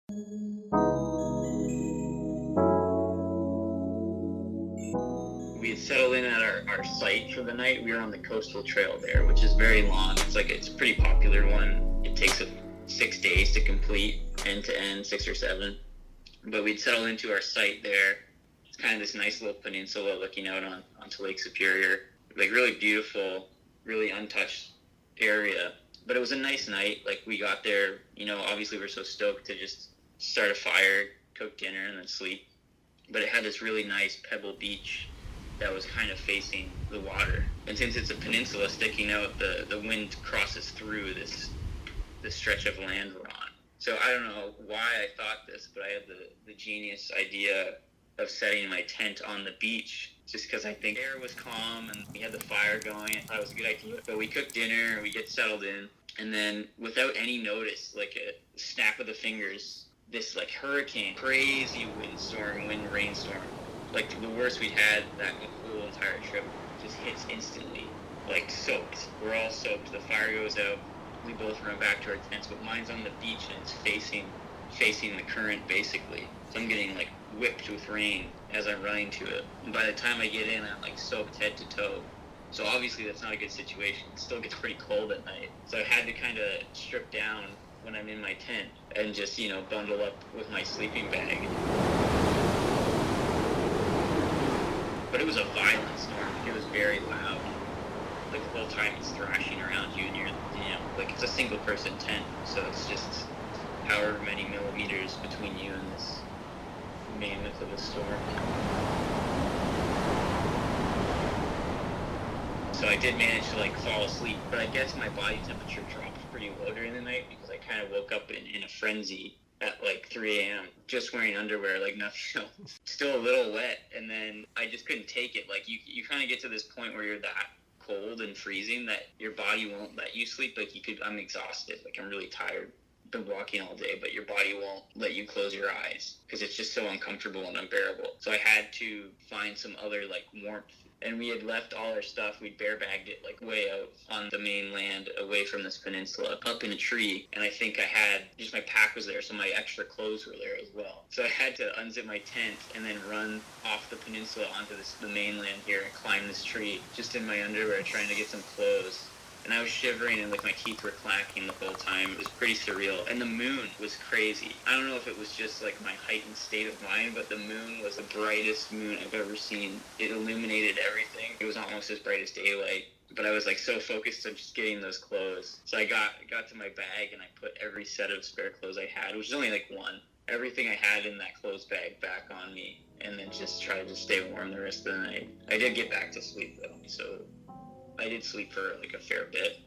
We had settled in at our site for the night. We were on the coastal trail there, which is very long. It's a pretty popular one. It takes 6 days to complete, end to end, 6 or 7. But we'd settled into our site there. It's kind of this nice little peninsula looking out onto Lake Superior. Like really beautiful, really untouched area. But it was a nice night. Like we got there, obviously we're so stoked to just start a fire, cook dinner, and then sleep. But it had this really nice pebble beach that was kind of facing the water. And since it's a peninsula sticking out, the wind crosses through this stretch of land we're on. So I don't know why I thought this, but I had the genius idea of setting my tent on the beach just because I think air was calm and we had the fire going. I thought it was a good idea. But we cooked dinner, we get settled in, and then without any notice, like a snap of the fingers, this like hurricane, crazy rainstorm, like the worst we'd had that whole entire trip, just hits instantly, like soaked. We're all soaked. The fire goes out. We both run back to our tents, but mine's on the beach and it's facing the current basically. So I'm getting like whipped with rain as I'm running to it. And by the time I get in, I'm like soaked head to toe. So obviously that's not a good situation. It still gets pretty cold at night. So I had to kind of strip down when I'm in my tent and just, bundle up with my sleeping bag. But it was a violent storm. It was very loud. Like the whole time it's thrashing around you and you're, like it's a single person tent. So it's just however many millimeters between you and this mammoth of a storm. So I did manage to fall asleep, but I guess my body temperature dropped pretty low during the night because I kind of woke up in a frenzy at 3 a.m. just wearing underwear, like nothing else. Still a little wet, and then I just couldn't take it. Like you kind of get to this point where you're that cold and freezing that your body won't let you sleep. I'm exhausted, I'm really tired. Been walking all day, but your body won't let you close your eyes because it's just so uncomfortable and unbearable. So I had to find some other warmth. And we had left all our stuff. We bear bagged it way out on the mainland, away from this peninsula, up in a tree. And I think I had just my pack was there, so my extra clothes were there as well. So I had to unzip my tent and then run off the peninsula onto the mainland here and climb this tree, just in my underwear, trying to get some clothes. And I was shivering and my teeth were clacking the whole time. It was pretty surreal. And the moon was crazy. I don't know if it was just my heightened state of mind, but the moon was the brightest moon I've ever seen. It illuminated everything. It was almost as bright as daylight. But I was so focused on just getting those clothes. So I got to my bag and I put every set of spare clothes I had, which is only one. Everything I had in that clothes bag back on me, and then just tried to stay warm the rest of the night. I did get back to sleep though, so I did sleep for a fair bit.